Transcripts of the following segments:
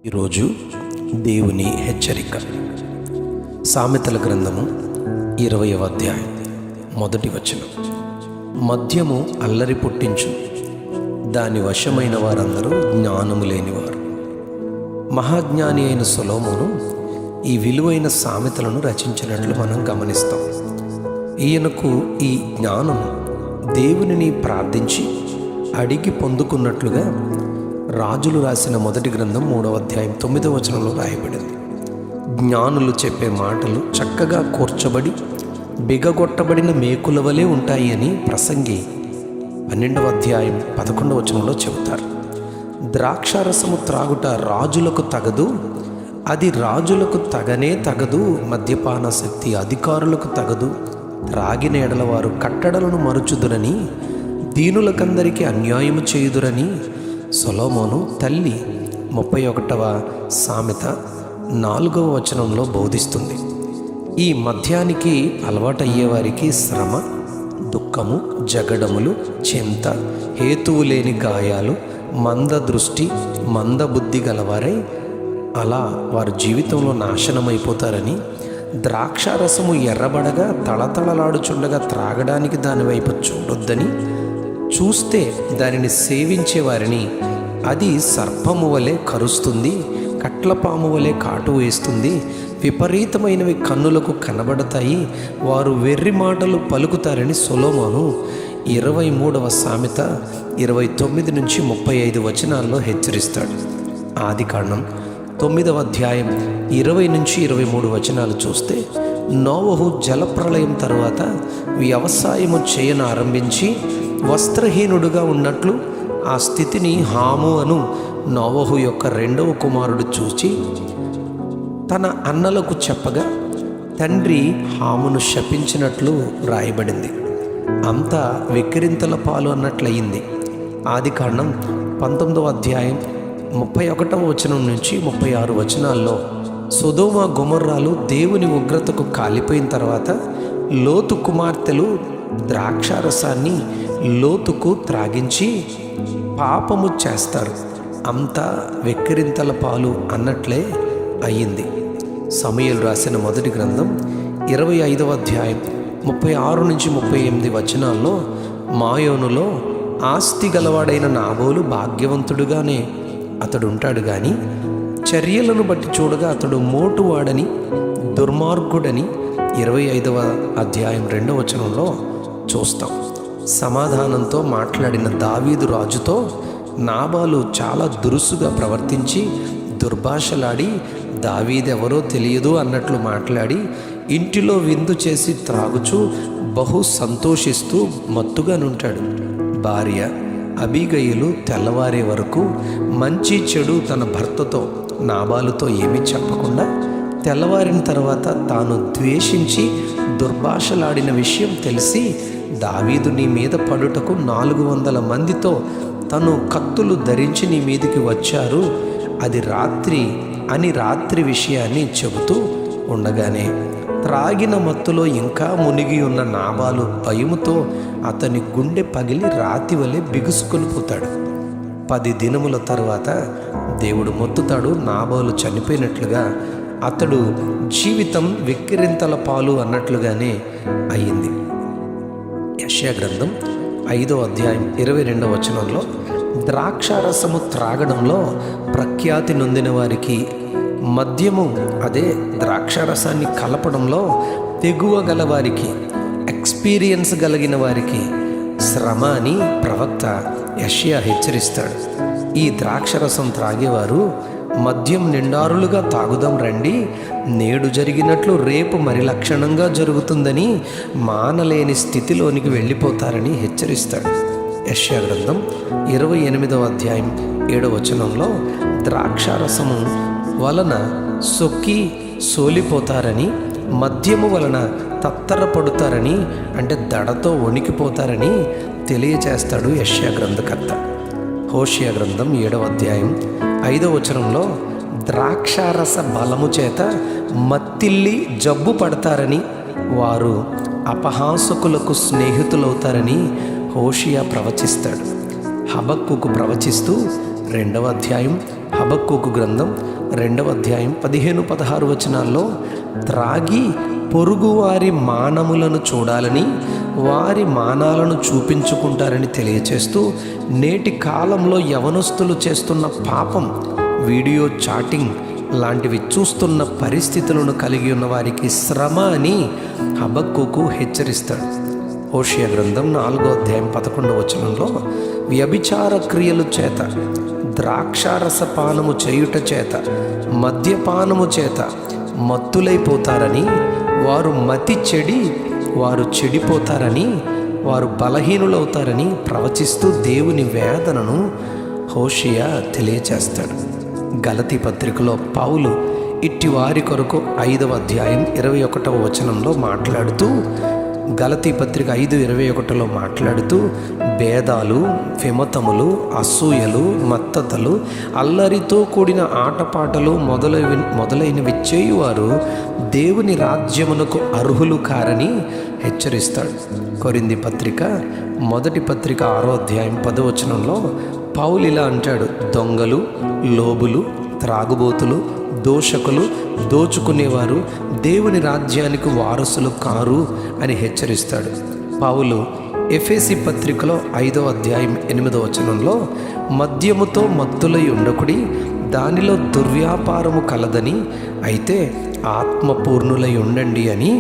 ఈరోజు దేవుని హెచ్చరిక. సామెతల గ్రంథము 20వ అధ్యాయం 1వ వచనం. మద్యము అల్లరి పుట్టించు, దాని వశమైన వారందరూ జ్ఞానము లేనివారు. మహాజ్ఞాని అయిన సొలొమోను ఈ విలువైన సామెతలను రచించినట్లు మనం గమనిస్తాం. ఈయనకు ఈ జ్ఞానం దేవునిని ప్రార్థించి అడిగి పొందుకున్నట్లుగా రాజులు రాసిన మొదటి గ్రంథం 3వ అధ్యాయం 9వ వచనంలో రాయబడింది. జ్ఞానులు చెప్పే మాటలు చక్కగా కూర్చబడి బిగగొట్టబడిన మేకుల వలె ఉంటాయి అని ప్రసంగి 12వ అధ్యాయం 11వ వచనంలో చెబుతారు. ద్రాక్షారసము త్రాగుట రాజులకు తగదు, అది రాజులకు తగనే తగదు. మద్యపానాసక్తి అధికారులకు తగదు. త్రాగిన ఎడల వారు కట్టడలను మరుచుదురని, దీనులకందరికీ అన్యాయము చేయుదురని సొలొమోను తల్లి 31వ సామెత 4వ వచనంలో బోధిస్తుంది. ఈ మద్యానికి అలవాటయ్యేవారికి శ్రమ, దుఃఖము, జగడములు, చింత, హేతువు లేని గాయాలు, మంద దృష్టి, మంద బుద్ధి గలవారై అలా వారి జీవితంలో నాశనమైపోతారని, ద్రాక్షారసము ఎర్రబడగా తళతళలాడుచుండగా త్రాగడానికి దానివైపు చూడొద్దని, చూస్తే దానిని సేవించే వారిని అది సర్పము వలె కరుస్తుంది, కట్లపాము వలె కాటు వేస్తుంది, విపరీతమైనవి కన్నులకు కనబడతాయి, వారు వెర్రి మాటలు పలుకుతారని సొలొమోను 23వ సామెత 29 నుంచి 35 వచనాల్లో హెచ్చరిస్తాడు. ఆదికాండం 9వ అధ్యాయం 20 నుంచి 23 వచనాలు చూస్తే, నోవహు జలప్రళయం తర్వాత వ్యవసాయము చేయను ఆరంభించి వస్త్రహీనుడుగా ఉన్నట్లు ఆ స్థితిని హాము అను నోవహు యొక్క 2వ కుమారుడు చూచి తన అన్నలకు చెప్పగా తండ్రి హామును శపించినట్లు రాయబడింది. అంతా వెక్కిరింతల పాలు అన్నట్లయింది. ఆదికాండం 19వ అధ్యాయం 31వ వచనం నుంచి 36 వచనాల్లో సొదొమ గొమొర్రాలు దేవుని ఉగ్రతకు కాలిపోయిన తర్వాత లోతు కుమార్తెలు ద్రాక్షారసాన్ని లోతుకు త్రాగించి పాపము చేస్తారు. అంతా వెక్కిరింతల పాలు అన్నట్లే అయ్యింది. సమూయేలు రాసిన మొదటి గ్రంథం 25వ అధ్యాయం 36 నుంచి 38 వచనాల్లో మాయోనులో ఆస్తి గలవాడైన నాబోలు భాగ్యవంతుడుగానే అతడు ఉంటాడు, కానీ చర్యలను బట్టి చూడగా అతడు మోటువాడని, దుర్మార్గుడని 25వ అధ్యాయం 2వ వచనంలో చూస్తాం. సమాధానంతో మాట్లాడిన దావీదు రాజుతో నాబాలు చాలా దురుసుగా ప్రవర్తించి దుర్భాషలాడి దావీదెవరో తెలియదు అన్నట్లు మాట్లాడి ఇంటిలో విందు చేసి త్రాగుచూ బహు సంతోషిస్తూ మత్తుగానుంటాడు. భార్య అబీగయిలు తెల్లవారే వరకు మంచి చెడు తన భర్తతో నాబాలుతో ఏమీ చెప్పకుండా తెల్లవారిన తర్వాత తాను ద్వేషించి దుర్భాషలాడిన విషయం తెలిసి దావీదు నీ మీద పడుటకు 400 మందితో తను కత్తులు ధరించి నీ మీదికి వచ్చారు, అది రాత్రి అని రాత్రి విషయాన్ని చెబుతూ ఉండగానే త్రాగిన మత్తులో ఇంకా మునిగి ఉన్న నాబాలు భయముతో అతని గుండె పగిలి రాతి వలె బిగుసుకొని పోతాడు. 10 దినముల తర్వాత దేవుడు మొత్తుతాడు. నాబాలు చనిపోయినట్లుగా అతడు జీవితం వెక్కిరింతల పాలు అన్నట్లుగానే అయ్యింది. యెషయా గ్రంథం 5వ అధ్యాయం 22వ వచనంలో ద్రాక్షారసము త్రాగడంలో ప్రఖ్యాతి నొందిన వారికి, మద్యము అదే ద్రాక్షారసాన్ని కలపడంలో తెగువ గల వారికి, ఎక్స్పీరియన్స్ కలిగిన వారికి శ్రమ అని ప్రవక్త యెషయా హెచ్చరిస్తాడు. ఈ ద్రాక్షరసం త్రాగేవారు మద్యం నిండారులుగా తాగుదాం రండి, నేడు జరిగినట్లు రేపు మరి లక్షణంగా జరుగుతుందని మానలేని స్థితిలోనికి వెళ్ళిపోతారని హెచ్చరిస్తాడు. యెషయా గ్రంథం 28వ అధ్యాయం 7వ వచనంలో ద్రాక్షారసము వలన సొక్కి సోలిపోతారని, మద్యము వలన తత్తరపడుతారని, అంటే దడతో వణికిపోతారని తెలియచేస్తాడు యెషయా గ్రంథకర్త. హోషేయ గ్రంథం 7వ అధ్యాయం 5వ వచనంలో ద్రాక్షారస బలము చేత మత్తిల్లి జబ్బు పడతారని, వారు అపహాసకులకు స్నేహితులవుతారని హోషేయ ప్రవచిస్తాడు. హబక్కూకు ప్రవచిస్తూ 2వ అధ్యాయం హబక్కూకు గ్రంథం 2వ అధ్యాయం 15-16 వచనాల్లో త్రాగి పొరుగువారి మానములను చూడాలని, వారి మానాలను చూపించుకుంటారని తెలియచేస్తూ, నేటి కాలంలో యవనస్తులు చేస్తున్న పాపం, వీడియో చాటింగ్ లాంటివి చూస్తున్న పరిస్థితులను కలిగి ఉన్న వారికి శ్రమ అని హబక్కూకు హెచ్చరిస్తాడు. హోషేయ గ్రంథం 4వ అధ్యాయం 11వ వచనంలో వ్యభిచార క్రియలు చేత, ద్రాక్షారస పానము చేయుట చేత, మద్యపానము చేత మత్తులైపోతారని, వారు మతి చెడి వారు చెడిపోతారని, వారు బలహీనులవుతారని ప్రవచిస్తూ దేవుని వేదనను హోషేయ తెలియచేస్తాడు. గలతీ పత్రికలో పౌలు ఇట్టి వారి కొరకు 5వ అధ్యాయం 21వ వచనంలో మాట్లాడుతూ, గలతీ పత్రిక 5:21లో మాట్లాడుతూ, భేదాలు, విమతములు, అసూయలు, మత్తతలు, అల్లరితో కూడిన ఆటపాటలు మొదలైనవి చేయువారు దేవుని రాజ్యమునకు అర్హులు కారని హెచ్చరిస్తాడు. కొరింథీ పత్రిక 1వ పత్రిక 6వ అధ్యాయం 10వ వచనంలో పౌలు ఇలా అంటాడు: దొంగలు, లోబులు, త్రాగుబోతులు, దోషకులు, దోచుకునేవారు దేవుని రాజ్యానికి వారసులు కారు అని హెచ్చరిస్తాడు. పౌలు ఎఫెసీ పత్రికలో 5వ అధ్యాయం 8వ వచనంలో మద్యముతో మత్తులై ఉండకుడి, దానిలో దుర్వ్యాపారము కలదని, అయితే ఆత్మపూర్ణులై ఉండండి అని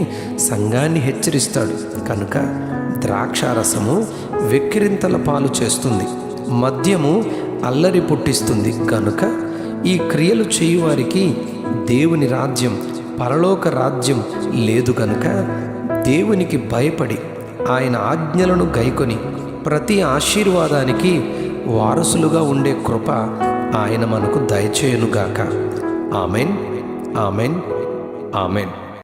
సంఘాన్ని హెచ్చరిస్తాడు. కనుక ద్రాక్షారసము వెక్కిరింతల పాలు చేస్తుంది, మద్యము అల్లరి పుట్టిస్తుంది. కనుక ఈ క్రియలు చేయువారికి దేవుని రాజ్యం, పరలోక రాజ్యం లేదు. కనుక దేవునికి భయపడి ఆయన ఆజ్ఞలను గైకొని ప్రతి ఆశీర్వాదానికి వారసులుగా ఉండే కృప ఆయన మనకు దయచేయునుగాక. Amen, amen, amen.